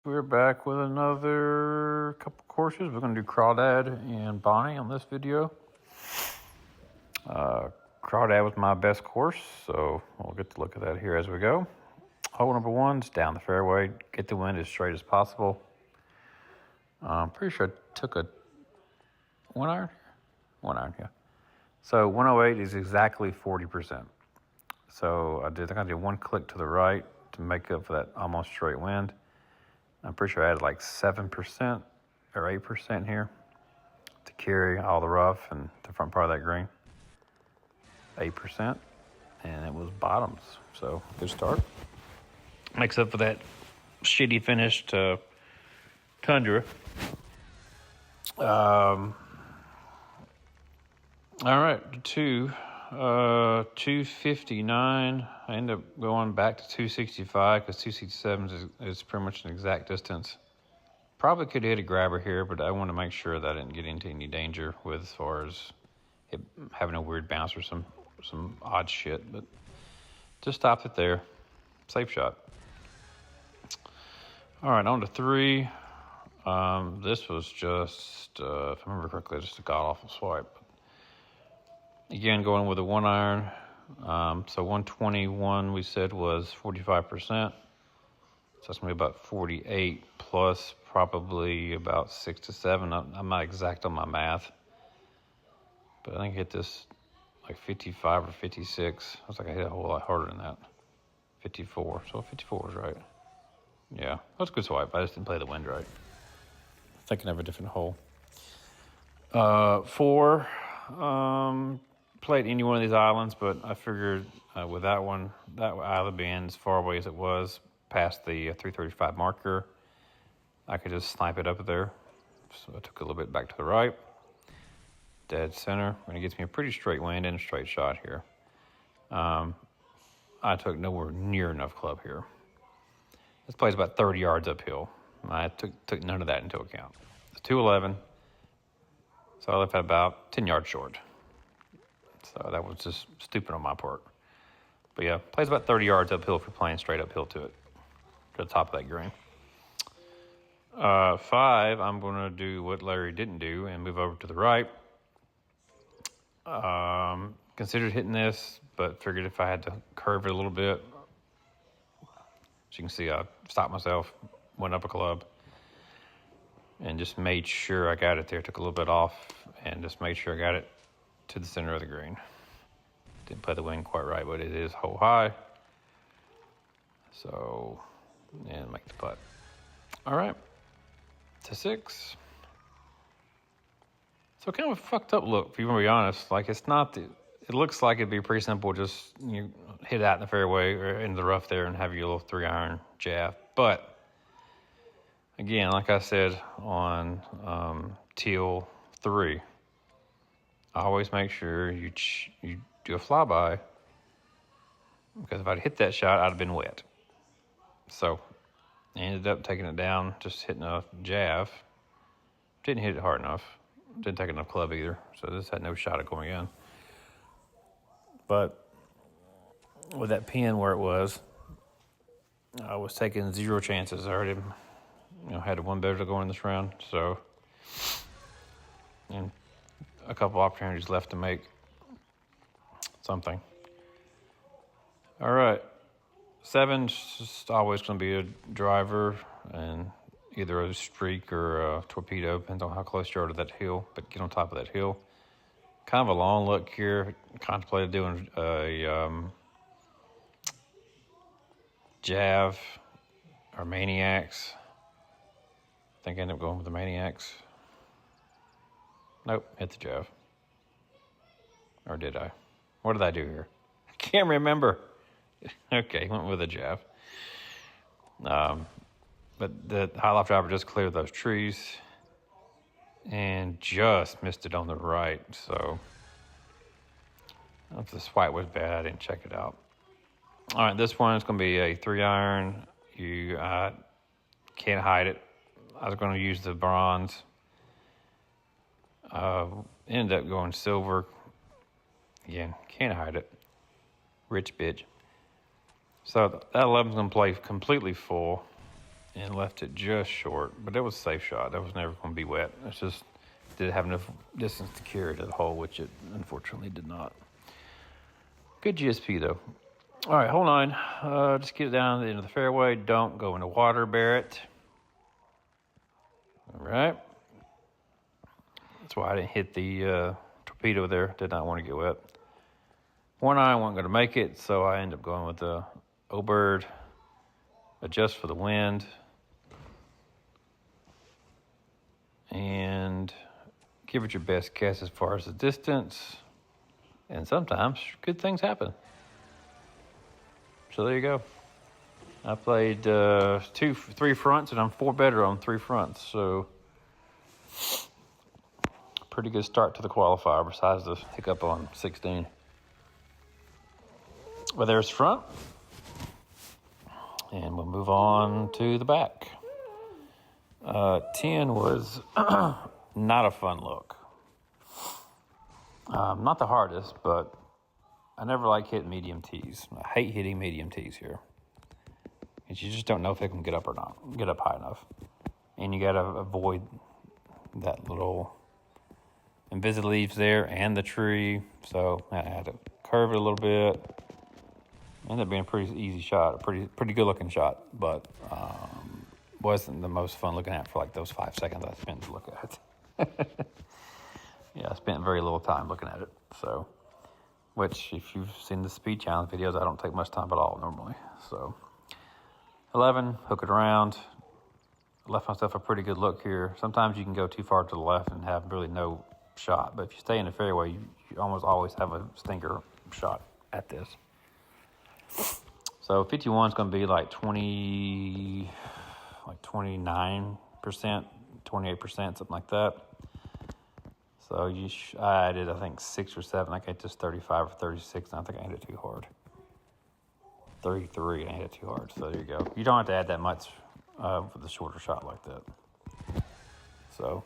We're back with another couple courses. We're going to do Crawdad and Bonnie on this video. Crawdad was my best course, so we'll get to look at that here as we go. Hole number 1's down the fairway. Get the wind as straight as possible. I'm pretty sure I took a 1 iron. 1 iron, yeah. So 108 is exactly 40%. So I think I did one click to the right to make up for that almost straight wind. I'm pretty sure I added like 7% or 8% here to carry all the rough and the front part of that green. 8%, and it was bottoms. So good start. Makes up for that shitty finish to Tundra. All right, 259. I end up going back to 265 because 267 is pretty much an exact distance. Probably could hit a grabber here, but I want to make sure that I didn't get into any danger with as far as it having a weird bounce or some odd shit. But just stopped it there. Safe shot. All right, on to 3. This was just, if I remember correctly, just a god-awful swipe. Again, going with a 1 iron. So 121 we said was 45%. So that's going to be about 48 plus probably about 6 to 7. I'm not exact on my math. But I think I hit this like 55 or 56. I was like, I hit a whole lot harder than that. 54. So 54 is right. Yeah, that's a good swipe. I just didn't play the wind right. Thinking of a different hole. 4. Played any one of these islands, but I figured with that one, that island being as far away as it was, past the 335 marker, I could just snipe it up there. So I took a little bit back to the right. Dead center. And it gets me a pretty straight wind and a straight shot here. I took nowhere near enough club here. This play's about 30 yards uphill. I took none of that into account. It's 211. So I left at about 10 yards short. So that was just stupid on my part. But yeah, plays about 30 yards uphill if you're playing straight uphill to it, to the top of that green. 5, I'm going to do what Larry didn't do and move over to the right. Considered hitting this, but figured if I had to curve it a little bit. As you can see, I stopped myself, went up a club, and just made sure I got it there. Took a little bit off and just made sure I got it to the center of the green. Didn't play the wind quite right, but it is hole high. So, and make the putt. All right, to 6. So kind of a fucked up look, if you want to be honest. Like it's not it looks like it'd be pretty simple. Just you hit it out in the fairway or into the rough there and have your little 3 iron jab. But again, like I said on teal 3, I always make sure you do a flyby, because if I'd hit that shot, I'd have been wet. So I ended up taking it down, just hitting a jab. Didn't hit it hard enough. Didn't take enough club either, so this had no shot at going in. But with that pin where it was, I was taking 0 chances. I already, had one better to go in this round. So, and a couple opportunities left to make something. All right, 7's just always going to be a driver and either a streak or a torpedo, depends on how close you are to that hill, but get on top of that hill. Kind of a long look here. Contemplated doing a Jav or Maniacs. I think I ended up going with the Maniacs. Nope, hit the Jav. Or did I? What did I do here? I can't remember. Okay, went with a Jav. But the high loft driver just cleared those trees and just missed it on the right. So if the swipe was bad, I didn't check it out. All right, this one is going to be a 3 iron. You can't hide it. I was going to use the bronze. Ended up going silver. Again, can't hide it. Rich bitch. So that 11's going to play completely full. and left it just short, but it was a safe shot. That was never going to be wet. It's just did it have enough distance to carry to the hole, which it unfortunately did not. Good GSP though. All right, hold on. Just get it down to the end of the fairway. Don't go into water, Barrett. All right. That's why I didn't hit the torpedo there. Did not want to get wet. 1-iron wasn't going to make it, so I ended up going with the O-bird. Adjust for the wind. And give it your best guess as far as the distance. And sometimes good things happen. So there you go. I played 3 fronts, and I'm 4 better on 3 fronts. So pretty good start to the qualifier besides the hiccup on 16. Well, there's front. And we'll move on to the back. 10 was not a fun look. Not the hardest, but I never like hitting medium tees. I hate hitting medium tees here. Because you just don't know if they can get up or not, get up high enough. And you got to avoid that little invisible leaves there and the tree. So I had to curve it a little bit. Ended up being a pretty easy shot, a pretty good looking shot, but wasn't the most fun looking at for like those 5 seconds I spent to look at it. Yeah, I spent very little time looking at it. So, which if you've seen the speed challenge videos, I don't take much time at all normally. So, 11, hook it around. Left myself a pretty good look here. Sometimes you can go too far to the left and have really no shot, but if you stay in the fairway, you almost always have a stinker shot at this. So 51 is going to be like 29%, 28%, something like that. So I did, I think, 6 or 7. I got just 35 or 36, and I think I hit it too hard. 33, and I hit it too hard. So there you go. You don't have to add that much for the shorter shot like that. So,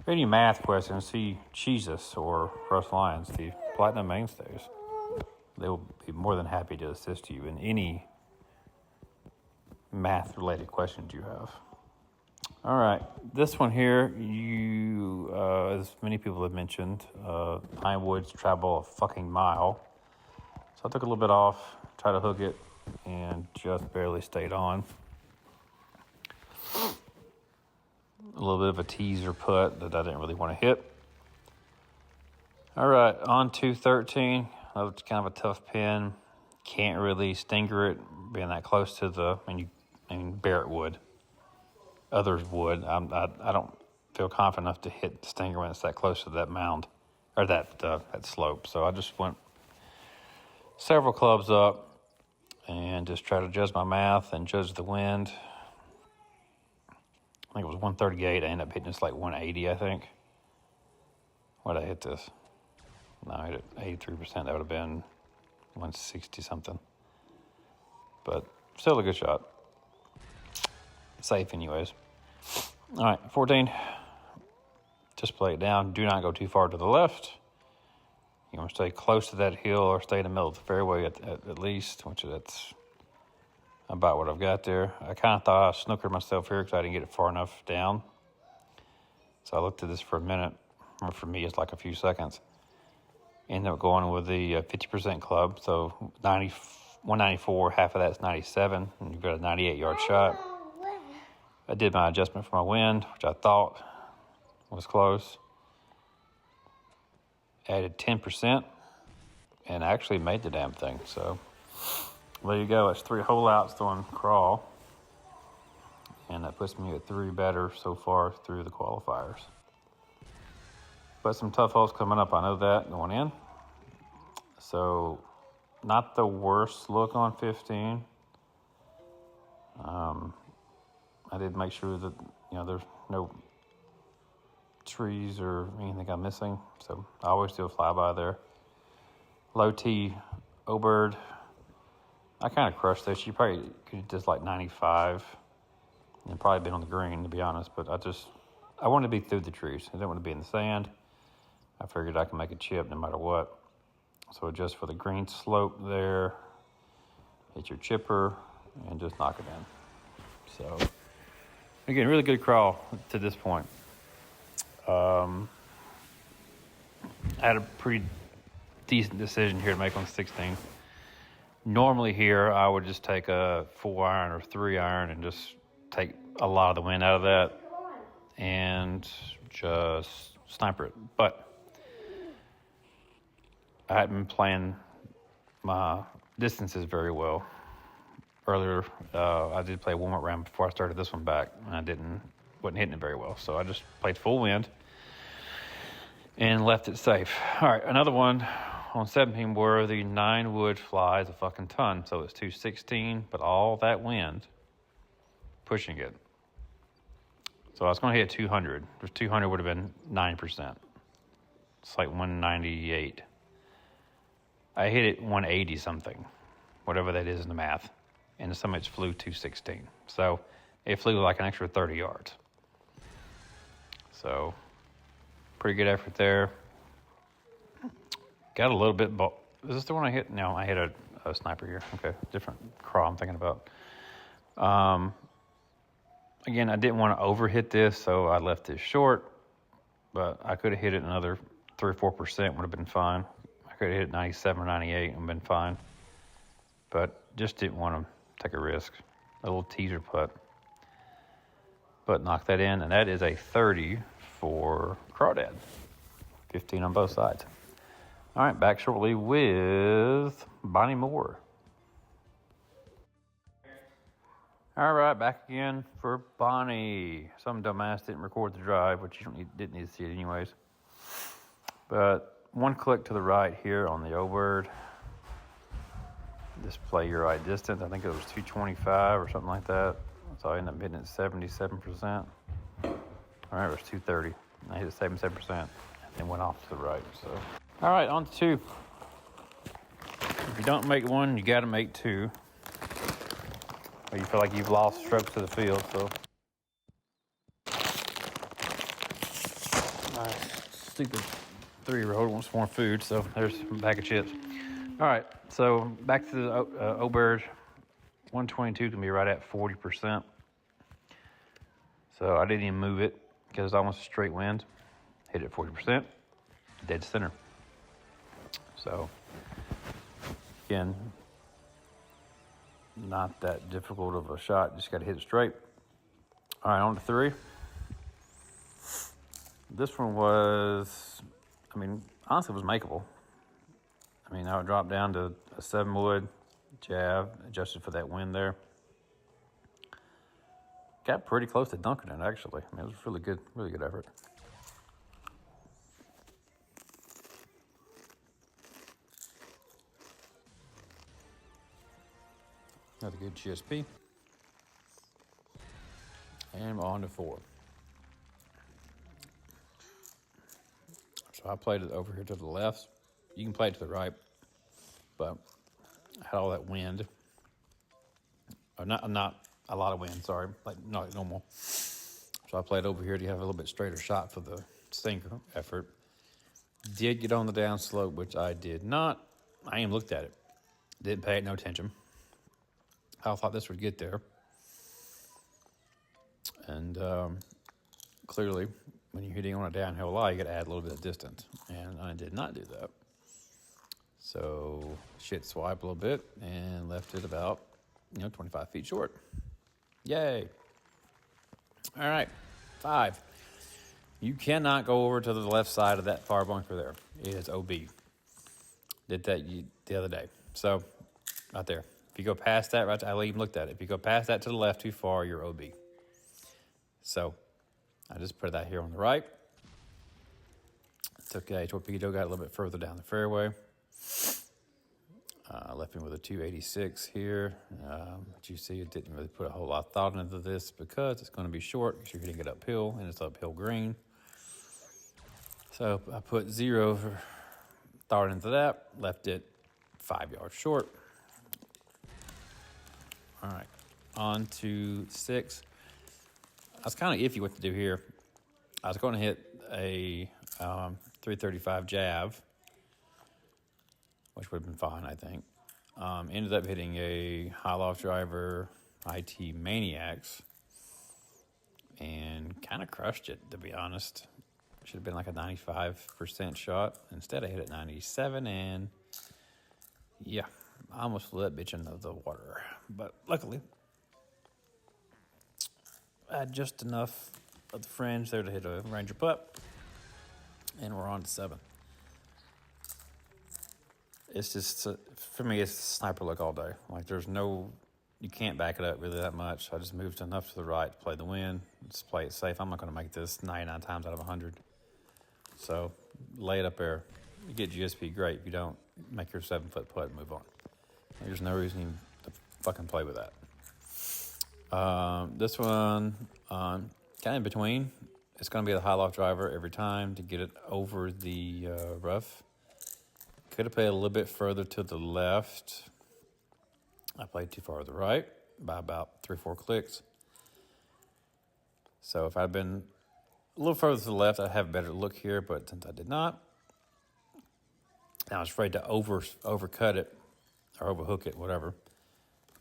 any math questions, see Jesus or Russ Lyons, the Platinum Mainstays. They will be more than happy to assist you in any math-related questions you have. All right, this one here, as many people have mentioned, pine woods travel a fucking mile. So I took a little bit off, tried to hook it, and just barely stayed on. A little bit of a teaser putt that I didn't really want to hit. All right, on to 13. It's kind of a tough pin. Can't really stinger it, being that close to the. Barrett would. Others would. I don't feel confident enough to hit the stinger when it's that close to that mound or that slope. So I just went several clubs up and just tried to judge my math and judge the wind. I think it was 138. I ended up hitting just like 180. I think. Why did I hit this? No, I hit it 83%. That would have been 160 something. But still a good shot. Safe anyways. All right, 14. Just play it down. Do not go too far to the left. You want to stay close to that hill or stay in the middle of the fairway at least, which that's about what I've got there. I kind of thought I snookered myself here because I didn't get it far enough down. So I looked at this for a minute. Or for me, it's like a few seconds. Ended up going with the 50% club, so 194, half of that's 97, and you've got a 98-yard shot. I did my adjustment for my wind, which I thought was close. Added 10%, and actually made the damn thing. So there you go. It's 3 hole outs throwing crawl, and that puts me at 3 better so far through the qualifiers. But some tough holes coming up, I know that, going in. So, not the worst look on 15. I did make sure that, there's no trees or anything I'm missing. So, I always do a flyby there. Low T, O-bird. I kind of crushed this. You probably could just like 95 and probably been on the green, to be honest. But I wanted to be through the trees. I didn't want to be in the sand. I figured I could make a chip no matter what. So adjust for the green slope there. Hit your chipper and just knock it in. So Again, really good crawl to this point. I had a pretty decent decision here to make on 16. Normally here, I would just take a 4-iron or 3-iron and just take a lot of the wind out of that and just sniper it. But I hadn't been playing my distances very well. Earlier, I did play a warm-up round before I started this one back, and I wasn't hitting it very well. So I just played full wind and left it safe. All right, another one on 17 were the 9-wood flies a fucking ton. So it's 216, but all that wind pushing it. So I was going to hit 200. 200 would have been 9%. It's like 198. I hit it 180 something, whatever that is in the math. And the summits flew 216. So it flew like an extra 30 yards. So pretty good effort there. Got a little bit, is this the one I hit? No, I hit a sniper here. Okay, different craw I'm thinking about. Again, I didn't want to overhit this, so I left this short, but I could have hit it another 3 or 4%, would have been fine. I could have hit 97 or 98 and been fine, but just didn't want to take a risk. A little teaser putt. But knock that in, and that is a 30 for Crawdad. 15 on both sides. All right, back shortly with Bonnie Moore. All right, back again for Bonnie. Some dumbass didn't record the drive, which you didn't need to see it anyways. But one click to the right here on the O-bird. Display your eye distance. I think it was 225 or something like that. So I ended up hitting it 77%. All right, it was 230. I hit it 77% and went off to the right. So, all right, on to 2. If you don't make one, you got to make 2. Or you feel like you've lost strokes to the field. So, my stupid 3-year-old wants more food. So there's a bag of chips. All right, so back to the O-bird. 122 can be right at 40%. So I didn't even move it because it's almost a straight wind. Hit it 40%, dead center. So again, not that difficult of a shot. Just got to hit it straight. All right, on to 3. This one was, honestly, it was makeable. I would drop down to a 7-wood jab, adjusted for that wind there. Got pretty close to dunking it, actually. It was really good effort. Another good GSP. And on to 4. So I played it over here to the left. You can play it to the right, but I had all that wind. Or not a lot of wind, sorry, not like normal. So I played over here to have a little bit straighter shot for the sinker effort. Did get on the down slope, which I did not. I even looked at it. Didn't pay it no attention. I thought this would get there. And clearly, when you're hitting on a downhill lie, you got to add a little bit of distance. And I did not do that. So shit swiped a little bit and left it about 25 feet short. Yay. All right, 5. You cannot go over to the left side of that far bunker there. It is OB. Did that the other day. So right there. If you go past that, right, I even looked at it. If you go past that to the left too far, you're OB. So I just put that here on the right. Took a torpedo, got a little bit further down the fairway. Left me with a 286 here. But you see, it didn't really put a whole lot of thought into this because it's going to be short because you're hitting it uphill and it's uphill green. So I put 0 for thought into that. Left it 5 yards short. All right, on to 6. I was kind of iffy what to do here. I was going to hit a 335 jab, which would have been fine, I think. Ended up hitting a high loft driver, IT Maniacs, and kind of crushed it, to be honest. Should have been like a 95% shot. Instead, I hit it 97, and yeah, I almost flew that bitch into the water. But luckily, I had just enough of the fringe there to hit a Ranger putt, and we're on to 7. It's just, for me, it's sniper look all day. Like, there's no, you can't back it up really that much. I just moved enough to the right to play the wind, just play it safe. I'm not going to make this 99 times out of 100. So, lay it up there. You get GSP, great. If you don't, make your 7-foot putt and move on. There's no reason to fucking play with that. This one, kind of in between. It's going to be the high loft driver every time to get it over the rough. Could have played a little bit further to the left. I played too far to the right by about 3 or 4 clicks. So if I'd been a little further to the left, I'd have a better look here, but since I did not, I was afraid to overcut it or overhook it, whatever.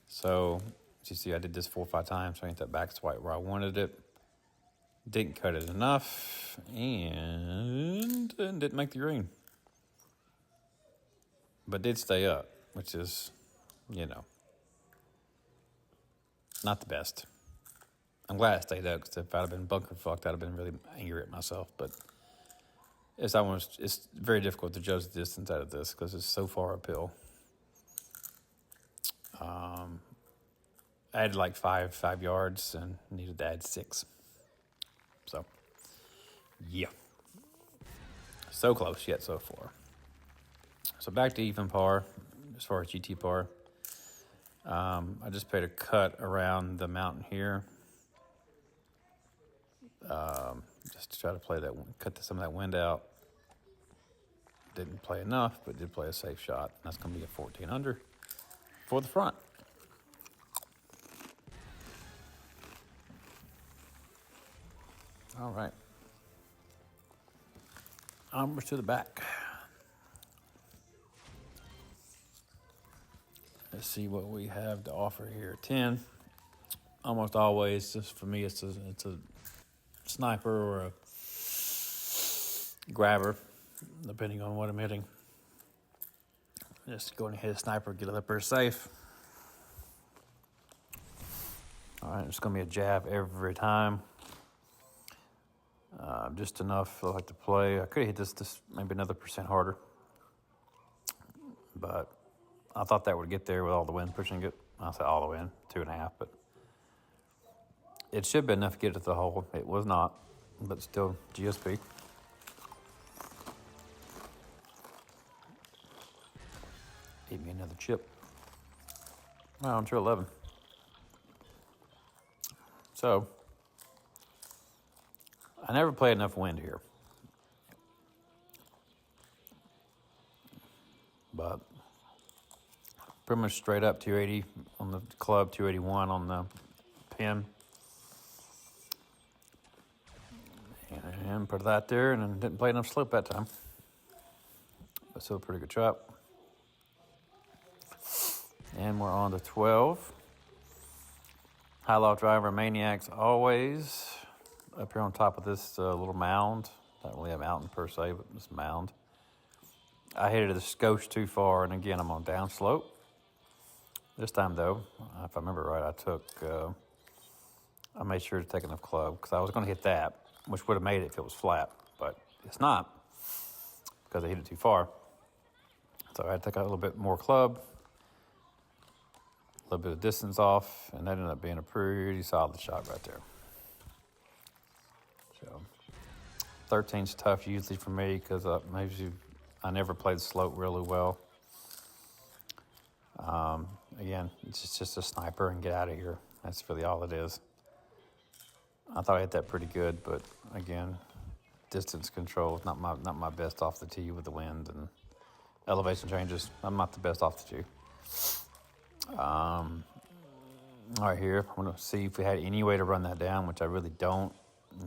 So, as you see, I did this 4 or 5 times, so I get that back swipe where I wanted it. Didn't cut it enough, and didn't make the green. But did stay up, which is, not the best. I'm glad I stayed up, because if I'd have been bunker fucked, I'd have been really angry at myself. But it's very difficult to judge the distance out of this, because it's so far uphill. I had like 5 yards and needed to add 6. So, yeah. So close yet so far. So back to even par, as far as GT par. I just played a cut around the mountain here. Just to try to play that, cut some of that wind out. Didn't play enough, but did play a safe shot. That's going to be a 14 under for the front. All right. Onwards to the back. Let's see what we have to offer here. 10. Almost always, just for me, it's a sniper or a grabber, depending on what I'm hitting. Just go and hit a sniper, get it up there safe. All right, it's going to be a jab every time. Just enough I like to play. I could have hit this maybe another % harder. But I thought that would get there with all the wind pushing it. I said all the wind, 2.5, but it should be enough to get it to the hole. It was not, but still GSP. Eat me another chip. Well, I'm sure 11. So, I never played enough wind here. But pretty much straight up 280 on the club, 281 on the pin. And put that there, and then didn't play enough slope that time. But still a pretty good shot. And we're on to 12. High loft driver, maniacs always. Up here on top of this little mound. Not really a mountain per se, but this mound. I hit it a skosh too far, and again, I'm on downslope. This time, though, if I remember right, I made sure to take enough club, because I was going to hit that, which would have made it if it was flat, but it's not, because I hit it too far. So I had to take a little bit more club, a little bit of distance off, and that ended up being a pretty solid shot right there. So 13's tough usually for me, because I never played the slope really well. Again, it's just a sniper and get out of here. That's really all it is. I thought I hit that pretty good, but again, distance control is not my best off the tee with the wind and elevation changes. I'm not the best off the tee. All right, here, I'm going to see if we had any way to run that down, which I really don't.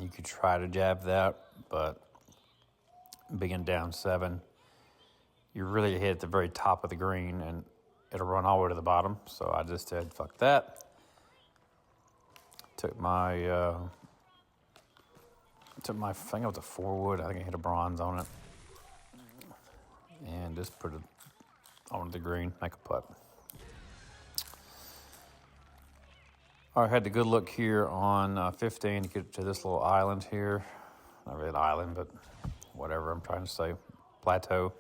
You could try to jab that, but being down 7, you really hit at the very top of the green, and it'll run all the way to the bottom. So I just said, fuck that. Took my Took my, I think it was a 4-wood. I think I hit a bronze on it. And just put it on the green, make a putt. I had the good look here on 15 to get to this little island here. Not really an island, but whatever I'm trying to say. Plateau.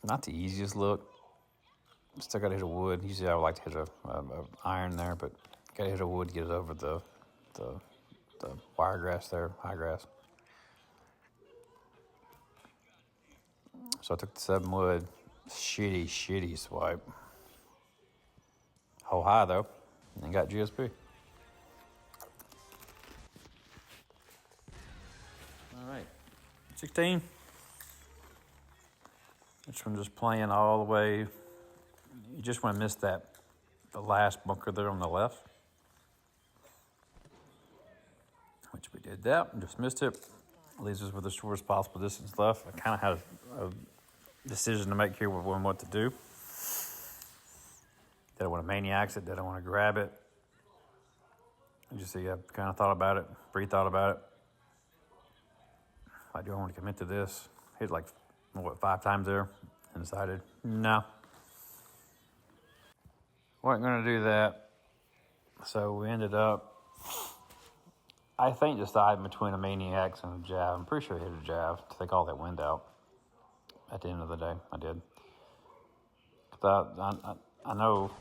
Not the easiest look. Still got to hit a wood. Usually I would like to hit a iron there, but got to hit a wood to get it over the wiregrass there, high grass. So I took the 7-wood. Shitty swipe. Hole high though, and got GSP. All right, 16. This one just playing all the way. You just want to miss the last bunker there on the left. Which we did that, just missed it. Leaves us with the shortest possible distance left. I kind of had a decision to make here with what to do. Did I want to maniacs it? Did I want to grab it? You just see, I kind of thought about it, pre-thought about it. Like, do I want to commit to this? Hit like, 5 times there and decided, no. Wasn't going to do that. So we ended up, I think, deciding between a maniacs and a jab. I'm pretty sure I hit a jab to take all that wind out. At the end of the day, I did. I know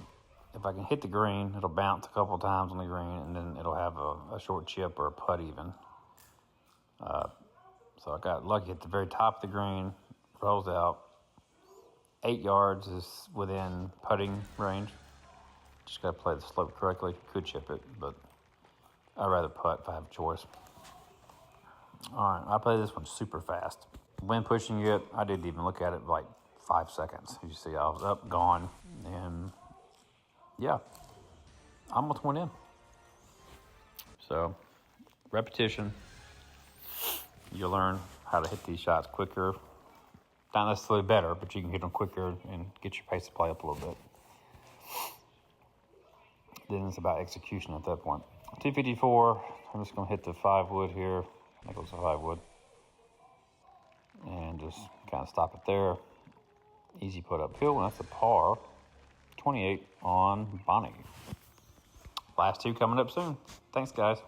if I can hit the green, it'll bounce a couple of times on the green, and then it'll have a short chip or a putt even. So I got lucky at the very top of the green, rolls out. 8 yards is within putting range. Just got to play the slope correctly. Could chip it, but I'd rather putt if I have a choice. All right, I play this one super fast. Wind pushing it, I didn't even look at it like 5 seconds. You see, I was up, gone, and yeah, I almost went in. So, repetition, you learn how to hit these shots quicker. Not necessarily better, but you can hit them quicker and get your pace of play up a little bit. Then it's about execution at that point. 254, I'm just going to hit the 5-wood here. I think it was a 5-wood. And just kind of stop it there. Easy put uphill, and that's a par. 28 on Bonnie. Last 2 coming up soon. Thanks, guys.